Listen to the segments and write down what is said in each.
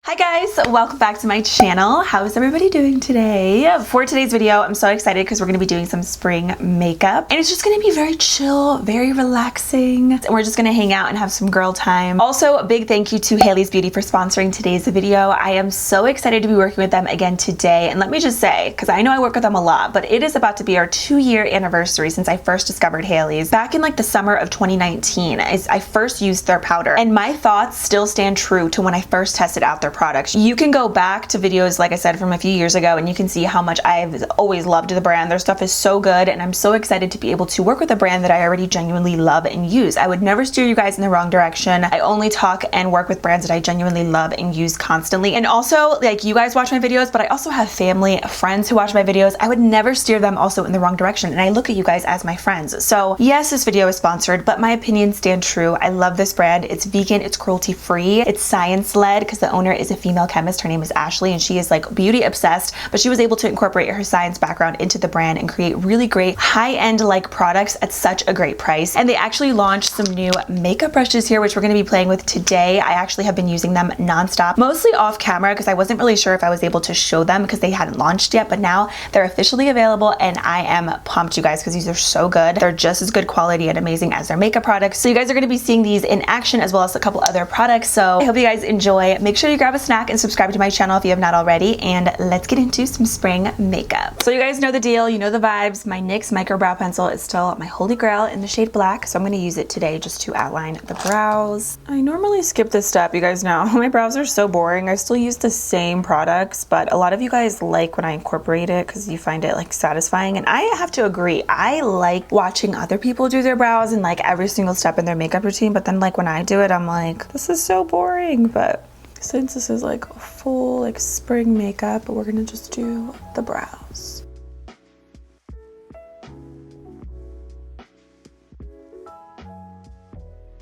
Hi guys, welcome back to my channel. How is everybody doing today? For today's video, I'm so excited because we're going to be doing some spring makeup and it's just going to be very chill, very relaxing. And we're just going to hang out and have some girl time. Also, a big thank you to Haley's Beauty for sponsoring today's video. I am so excited to be working with them again today. And let me just say, because I know I work with them a lot, but it is about to be our 2-year anniversary since I first discovered Haley's. Back in like the summer of 2019, I first used their powder and my thoughts still stand true to when I first tested out their products. You can go back to videos, like I said, from a few years ago and you can see how much I've always loved the brand. Their stuff is so good and I'm so excited to be able to work with a brand that I already genuinely love and use. I would never steer you guys in the wrong direction. I only talk and work with brands that I genuinely love and use constantly. And also, like, you guys watch my videos, but I also have family, friends who watch my videos. I would never steer them also in the wrong direction. And I look at you guys as my friends. So yes, this video is sponsored, but my opinions stand true. I love this brand. It's vegan, it's cruelty free, it's science led because the owner is a female chemist. Her name is Ashley and she is like beauty obsessed, but she was able to incorporate her science background into the brand and create really great high-end like products at such a great price. And they actually launched some new makeup brushes here, which we're going to be playing with today. I actually have been using them nonstop, mostly off camera because I wasn't really sure if I was able to show them because they hadn't launched yet, but now they're officially available and I am pumped, you guys, because these are so good. They're just as good quality and amazing as their makeup products. So you guys are going to be seeing these in action as well as a couple other products. So I hope you guys enjoy. Make sure you grab a snack and subscribe to my channel if you have not already, and let's get into some spring makeup. So you guys know the deal, you know the vibes. My NYX micro brow pencil is still my holy grail in the shade black, so I'm going to use it today just to outline the brows. I normally skip this step, you guys know. My brows are so boring. I still use the same products, but a lot of you guys like when I incorporate it because you find it like satisfying, and I have to agree, I like watching other people do their brows and like every single step in their makeup routine, but then like when I do it, I'm like, this is so boring. But since this is like full like spring makeup, we're gonna just do the brows.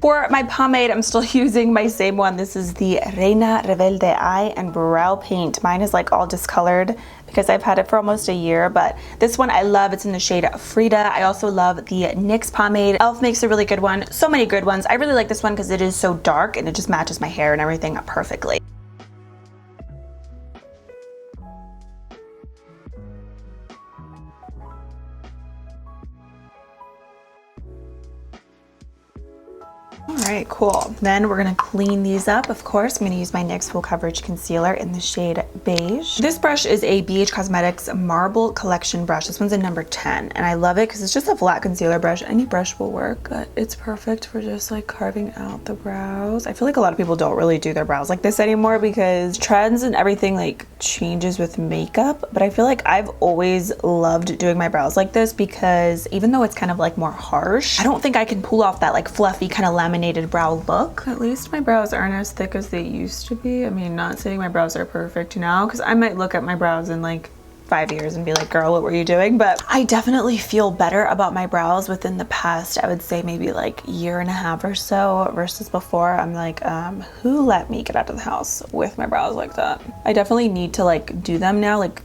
For my pomade, I'm still using my same one. This is the Reina Rebelde Eye and Brow Paint. Mine is like all discolored because I've had it for almost a year, but this one I love. It's in the shade Frida. I also love the NYX pomade. e.l.f. makes a really good one. So many good ones. I really like this one because it is so dark and it just matches my hair and everything perfectly. Alright, cool. Then we're going to clean these up. Of course, I'm going to use my NYX Full Coverage Concealer in the shade Beige. This brush is a BH Cosmetics Marble Collection brush. This one's in number 10, and I love it because it's just a flat concealer brush. Any brush will work, but it's perfect for just like carving out the brows. I feel like a lot of people don't really do their brows like this anymore because trends and everything like changes with makeup, but I feel like I've always loved doing my brows like this because even though it's kind of like more harsh, I don't think I can pull off that like fluffy kind of laminated brow look. At least my brows aren't as thick as they used to be. I mean, not saying my brows are perfect now because I might look at my brows in like 5 years and be like, girl, what were you doing? But I definitely feel better about my brows within the past, I would say maybe like year and a half or so versus before. I'm like, who let me get out of the house with my brows like that? I definitely need to like do them now, like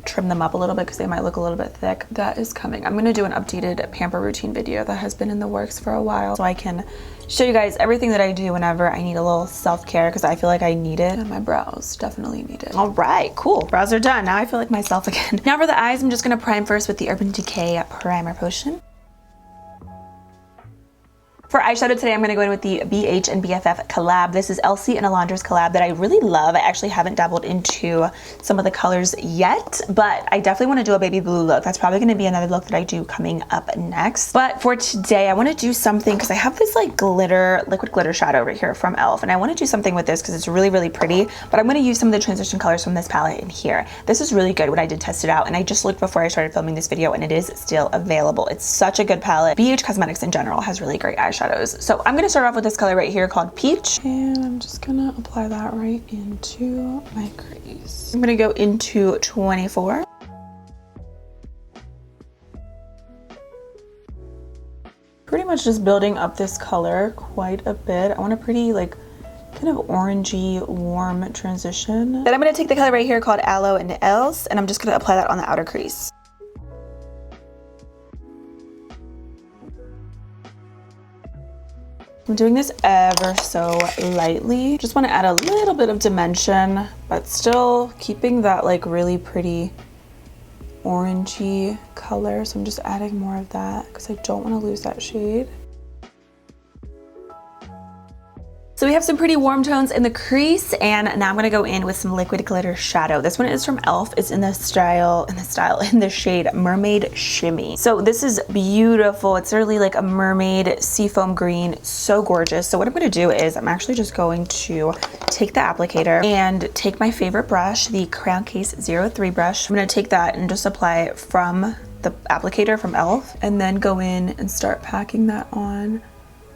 trim them up a little bit because they might look a little bit thick. That is coming. I'm going to do an updated pamper routine video that has been in the works for a while so I can show you guys everything that I do whenever I need a little self-care because I feel like I need it and my brows definitely need it. All right, cool. Brows are done. Now I feel like myself again. Now for the eyes, I'm just going to prime first with the Urban Decay Primer Potion. For eyeshadow today, I'm going to go in with the BH and BFF collab. This is Elsie and Alondra's collab that I really love. I actually haven't dabbled into some of the colors yet, but I definitely want to do a baby blue look. That's probably going to be another look that I do coming up next. But for today, I want to do something because I have this like glitter, liquid glitter shadow right here from e.l.f. and I want to do something with this because it's really, really pretty, but I'm going to use some of the transition colors from this palette in here. This is really good when I did test it out, and I just looked before I started filming this video and it is still available. It's such a good palette. BH Cosmetics in general has really great eyeshadows. So I'm going to start off with this color right here called Peach, and I'm just going to apply that right into my crease. I'm going to go into 24. Pretty much just building up this color quite a bit. I want a pretty like kind of orangey warm transition. Then I'm going to take the color right here called Aloe and Else, and I'm just going to apply that on the outer crease. I'm doing this ever so lightly. Just want to add a little bit of dimension, but still keeping that like really pretty orangey color. So I'm just adding more of that because I don't want to lose that shade. So we have some pretty warm tones in the crease, and now I'm gonna go in with some liquid glitter shadow. This one is from e.l.f. It's in the shade Mermaid Shimmy. So this is beautiful. It's really like a mermaid seafoam green, so gorgeous. So what I'm gonna do is I'm actually just going to take the applicator and take my favorite brush, the Crown Case 03 brush. I'm gonna take that and just apply it from the applicator from e.l.f. and then go in and start packing that on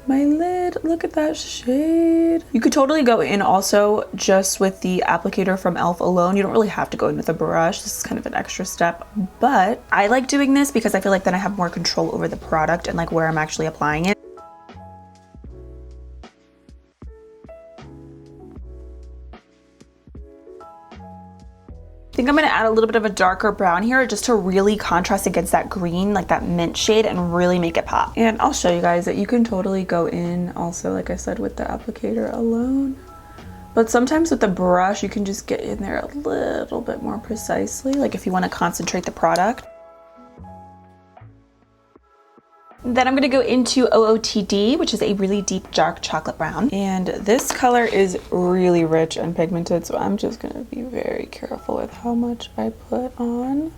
my lid. Look at that shade. You could totally go in also just with the applicator from e.l.f. alone. You don't really have to go in with a brush. This is kind of an extra step, but I like doing this because I feel like then I have more control over the product and like where I'm actually applying it. I think I'm gonna add a little bit of a darker brown here just to really contrast against that green, like that mint shade, and really make it pop. And I'll show you guys that you can totally go in also, like I said, with the applicator alone. But sometimes with the brush, you can just get in there a little bit more precisely, like if you wanna concentrate the product. Then I'm gonna go into Ootd, which is a really deep dark chocolate brown. And this color is really rich and pigmented, so I'm just gonna be very careful with how much I put on.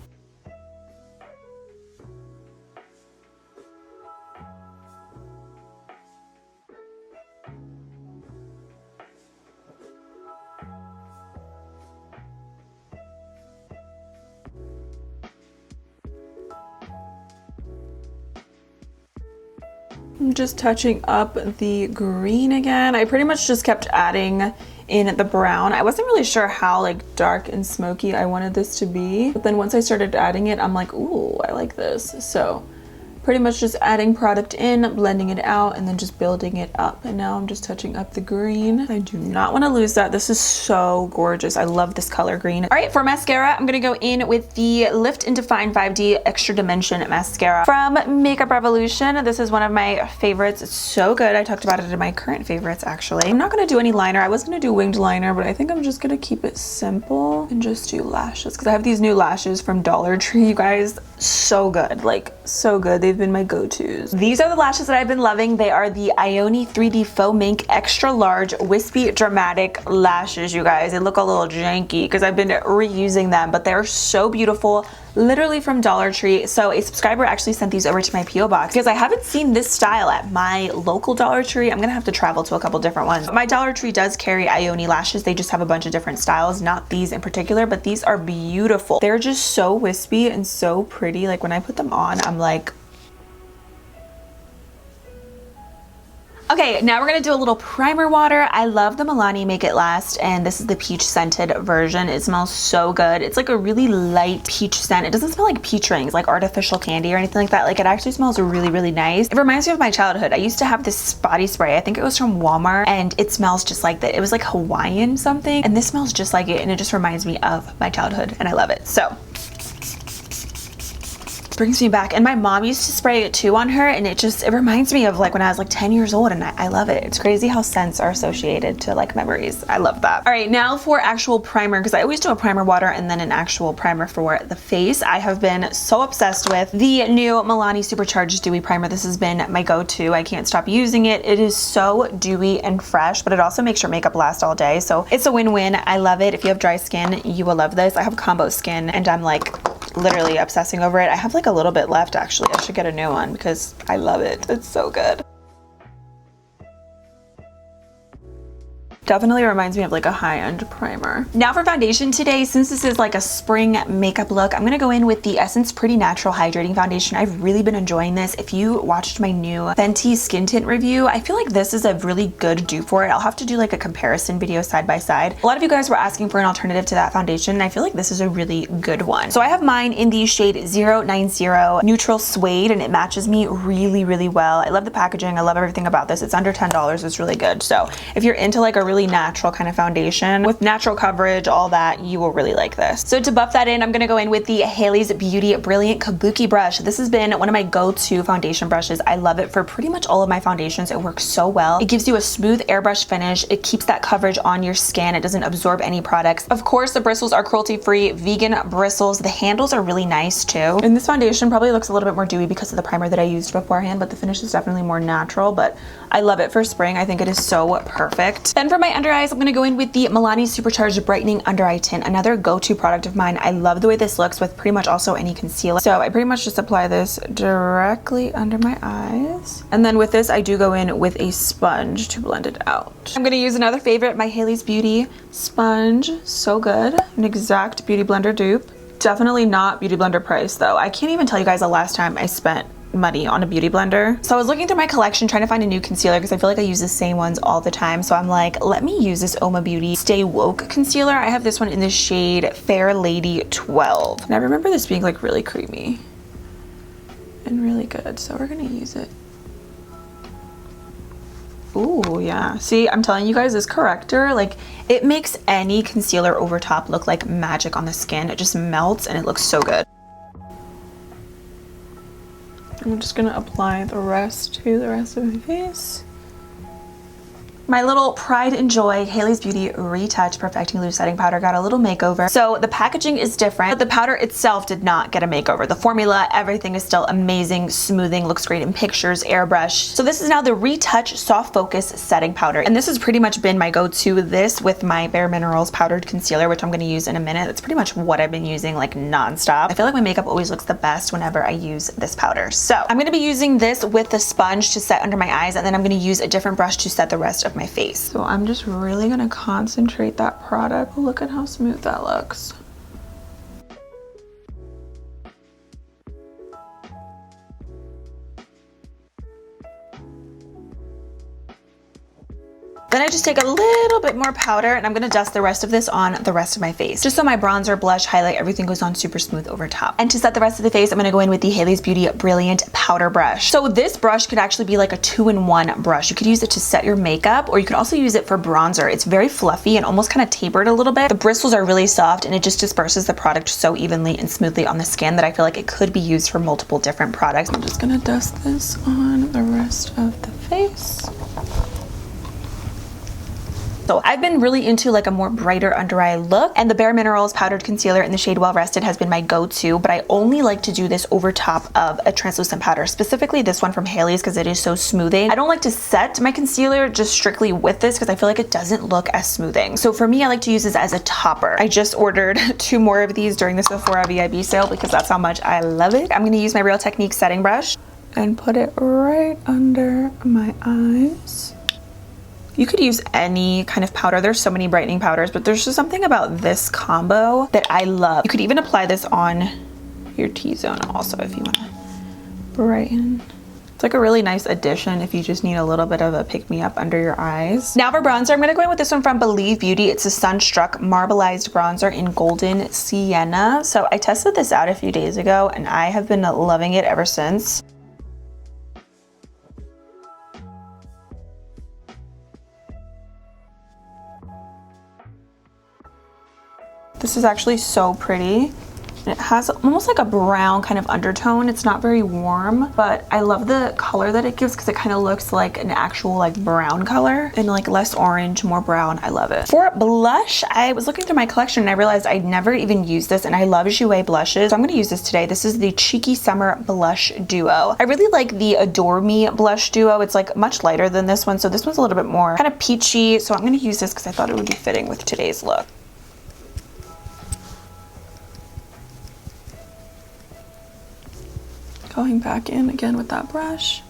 I'm just touching up the green again. I pretty much just kept adding in the brown. I wasn't really sure how like dark and smoky I wanted this to be, but then once I started adding it, I'm like, ooh, I like this. So pretty much just adding product in, blending it out, and then just building it up. And now I'm just touching up the green. I do not want to lose that. This is so gorgeous. I love this color green. All right, for mascara, I'm gonna go in with the Lift and Define 5D Extra Dimension Mascara from Makeup Revolution. This is one of my favorites. It's so good. I talked about it in my current favorites, actually. I'm not gonna do any liner. I was gonna do winged liner, but I think I'm just gonna keep it simple and just do lashes, because I have these new lashes from Dollar Tree, you guys. So good, like so good. They've been my go-tos. These are the lashes that I've been loving. They are the Ioni 3D Faux Mink Extra Large Wispy Dramatic Lashes, you guys. They look a little janky because I've been reusing them, but they're so beautiful. Literally from Dollar Tree. So a subscriber actually sent these over to my PO box because I haven't seen this style at my local Dollar Tree. I'm gonna have to travel to a couple different ones. My Dollar Tree does carry Ioni lashes. They just have a bunch of different styles, not these in particular, but these are beautiful. They're just so wispy and so pretty. Like when I put them on, I'm like, okay, now we're gonna do a little primer water. I love the Milani Make It Last, and this is the peach scented version. It smells so good. It's like a really light peach scent. It doesn't smell like peach rings, like artificial candy or anything like that. Like it actually smells really, really nice. It reminds me of my childhood. I used to have this body spray. I think it was from Walmart, and it smells just like that. It was like Hawaiian something, and this smells just like it, and it just reminds me of my childhood, and I love it. So brings me back. And my mom used to spray it too on her, and it reminds me of like when I was like 10 years old, and I love it. It's crazy how scents are associated to like memories. I love that. All right, now for actual primer, because I always do a primer water and then an actual primer for the face. I have been so obsessed with the new Milani Supercharged Dewy Primer. This has been my go-to. I can't stop using it. It is so dewy and fresh, but it also makes your makeup last all day. So it's a win-win. I love it. If you have dry skin, you will love this. I have combo skin, and I'm like literally obsessing over it. I have like a little bit left, actually. I should get a new one because I love it. It's so good. Definitely reminds me of like a high-end primer. Now for foundation today, since this is like a spring makeup look, I'm gonna go in with the Essence Pretty Natural Hydrating Foundation. I've really been enjoying this. If you watched my new Fenty skin tint review, I feel like this is a really good dupe for it. I'll have to do like a comparison video side by side. A lot of you guys were asking for an alternative to that foundation, and I feel like this is a really good one. So I have mine in the shade 090 Neutral Suede, and it matches me really, really well. I love the packaging. I love everything about this. It's under $10. It's really good. So if you're into like a really really natural kind of foundation with natural coverage, all that, you will really like this. So to buff that in, I'm gonna go in with the Haley's Beauty Brilliant Kabuki brush. This has been one of my go-to foundation brushes. I love it for pretty much all of my foundations. It works so well. It gives you a smooth airbrush finish. It keeps that coverage on your skin. It doesn't absorb any products. Of course, the bristles are cruelty-free, vegan bristles. The handles are really nice too. And this foundation probably looks a little bit more dewy because of the primer that I used beforehand, but the finish is definitely more natural, but I love it for spring. I think it is so perfect. Then for my under eyes, I'm gonna go in with the Milani Supercharged Brightening Under Eye Tint, another go-to product of mine. I love the way this looks with pretty much also any concealer. So I pretty much just apply this directly under my eyes. And then with this, I do go in with a sponge to blend it out. I'm gonna use another favorite, my Haley's Beauty sponge. So good. An exact Beauty Blender dupe. Definitely not Beauty Blender price though. I can't even tell you guys the last time I spent money on a beauty blender. So I was looking through my collection trying to find a new concealer because I feel like I use the same ones all the time. So I'm like, let me use this Oma Beauty Stay Woke concealer. I have this one in the shade Fair Lady 12. And I remember this being like really creamy and really good. So we're gonna use it. Ooh, yeah. See, I'm telling you guys, this corrector, like, it makes any concealer over top look like magic on the skin. It just melts and it looks so good. I'm just gonna apply the rest to the rest of my face. My little pride and joy Haley's Beauty Retouch Perfecting Loose Setting Powder got a little makeover. So the packaging is different, but the powder itself did not get a makeover. The formula, everything is still amazing, smoothing, looks great in pictures, airbrush. So this is now the Retouch Soft Focus Setting Powder. And this has pretty much been my go-to, this with my Bare Minerals powdered concealer, which I'm gonna use in a minute. That's pretty much what I've been using like nonstop. I feel like my makeup always looks the best whenever I use this powder. So I'm gonna be using this with the sponge to set under my eyes, and then I'm gonna use a different brush to set the rest of my face. So I'm just really gonna concentrate that product. Look at how smooth that looks. Then I just take a little bit more powder and I'm gonna dust the rest of this on the rest of my face, just so my bronzer, blush, highlight, everything goes on super smooth over top. And to set the rest of the face, I'm gonna go in with the Haley's Beauty Brilliant Powder Brush. So this brush could actually be like a 2-in-1 brush. You could use it to set your makeup, or you could also use it for bronzer. It's very fluffy and almost kind of tapered a little bit. The bristles are really soft and it just disperses the product so evenly and smoothly on the skin that I feel like it could be used for multiple different products. I'm just gonna dust this on the rest of the face. So I've been really into like a more brighter under eye look, and the Bare Minerals powdered concealer in the shade Well Rested has been my go-to, but I only like to do this over top of a translucent powder, specifically this one from Haley's because it is so smoothing. I don't like to set my concealer just strictly with this because I feel like it doesn't look as smoothing. So for me, I like to use this as a topper. I just ordered 2 more of these during the Sephora VIB sale because that's how much I love it. I'm gonna use my Real Techniques setting brush and put it right under my eyes. You could use any kind of powder. There's so many brightening powders, but there's just something about this combo that I love. You could even apply this on your T-zone also if you want to brighten. It's like a really nice addition if you just need a little bit of a pick-me-up under your eyes. Now for bronzer, I'm gonna go in with this one from Believe Beauty. It's a Sunstruck Marbleized Bronzer in Golden Sienna. So I tested this out a few days ago and I have been loving it ever since. This is actually so pretty. It has almost like a brown kind of undertone. It's not very warm, but I love the color that it gives because it kind of looks like an actual like brown color and like less orange, more brown. I love it. For blush, I was looking through my collection and I realized I'd never even used this, and I love Jouer blushes. So I'm gonna use this today. This is the Cheeky Summer Blush Duo. I really like the Adore Me Blush Duo. It's like much lighter than this one. So this one's a little bit more kind of peachy. So I'm gonna use this because I thought it would be fitting with today's look. Going back in again with that brush.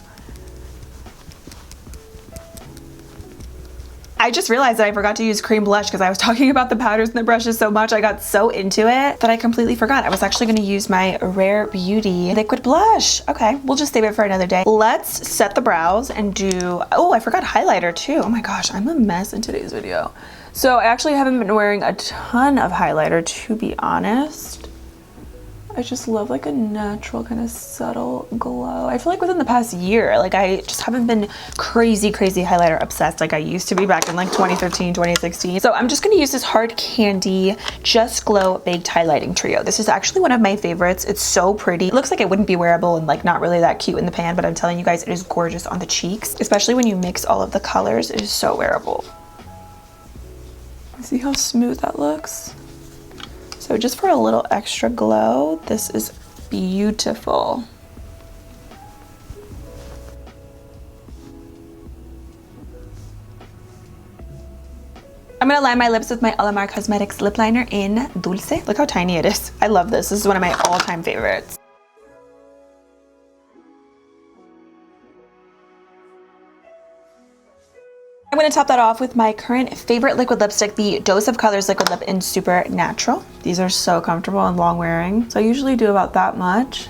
I just realized that I forgot to use cream blush because I was talking about the powders and the brushes so much. I got so into it that I completely forgot. I was actually going to use my Rare Beauty liquid blush. Okay, we'll just save it for another day. Let's set the brows and do, oh, I forgot highlighter too. Oh my gosh, I'm a mess in today's video. So I actually haven't been wearing a ton of highlighter, to be honest. I just love like a natural kind of subtle glow. I feel like within the past year, like I just haven't been crazy highlighter obsessed like I used to be back in like 2015, 2016. So I'm just gonna use this Hard Candy Just Glow Baked Highlighting Trio. This is actually one of my favorites. It's so pretty. It looks like it wouldn't be wearable and like not really that cute in the pan, but I'm telling you guys, it is gorgeous on the cheeks, especially when you mix all of the colors. It is so wearable. See how smooth that looks? So just for a little extra glow, this is beautiful. I'm gonna line my lips with my Alamar Cosmetics lip liner in Dulce. Look how tiny it is. I love this. This is one of my all-time favorites. I'm gonna top that off with my current favorite liquid lipstick, the Dose of Colors Liquid Lip in Super Natural. These are so comfortable and long wearing. So I usually do about that much,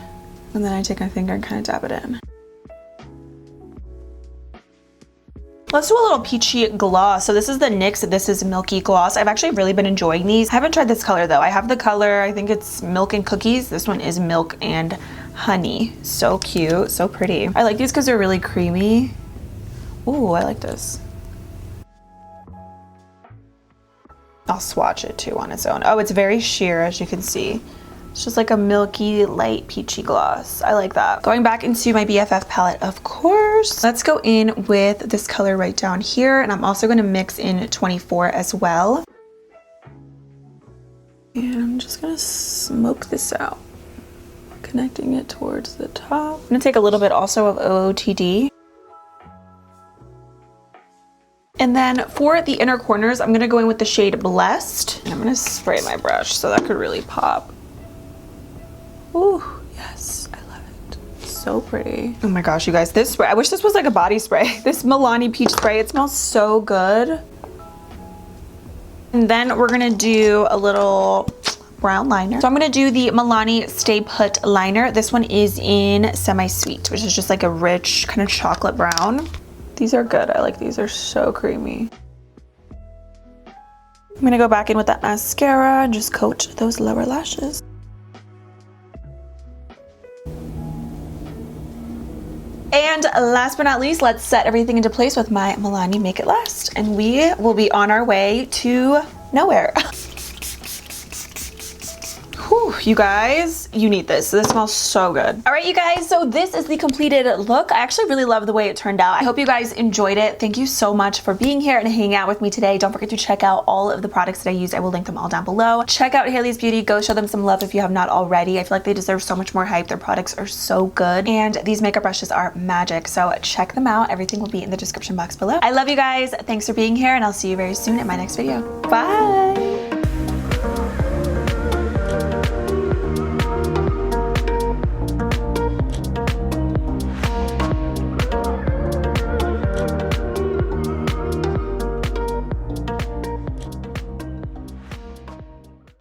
and then I take my finger and kind of dab it in. Let's do a little peachy gloss. So this is the NYX This Is Milky Gloss. I've actually really been enjoying these. I haven't tried this color though. I have the color, I think it's Milk and Cookies. This one is Milk and Honey. So cute, so pretty. I like these because they're really creamy. Ooh, I like this. I'll swatch it too on its own. Oh, it's very sheer, as you can see. It's just like a milky, light, peachy gloss. I like that. Going back into my BFF palette, of course. Let's go in with this color right down here, and I'm also gonna mix in 24 as well. And I'm just gonna smoke this out, connecting it towards the top. I'm gonna take a little bit also of Ootd. And then for the inner corners, I'm gonna go in with the shade Blessed. And I'm gonna spray my brush so that could really pop. Ooh, yes, I love it. So pretty. Oh my gosh, you guys, this spray, I wish this was like a body spray. This Milani Peach Spray, it smells so good. And then we're gonna do a little brown liner. So I'm gonna do the Milani Stay Put liner. This one is in Semi-Sweet, which is just like a rich kind of chocolate brown. These are good. I like these. They're so creamy. I'm gonna go back in with that mascara and just coat those lower lashes. And last but not least, let's set everything into place with my Milani Make It Last. And we will be on our way to nowhere. Whew, you guys, you need this. This smells so good. All right, you guys, so this is the completed look. I actually really love the way it turned out. I hope you guys enjoyed it. Thank you so much for being here and hanging out with me today. Don't forget to check out all of the products that I used. I will link them all down below. Check out Hailey's Beauty. Go show them some love if you have not already. I feel like they deserve so much more hype. Their products are so good. And these makeup brushes are magic. So check them out. Everything will be in the description box below. I love you guys. Thanks for being here, and I'll see you very soon in my next video. Bye.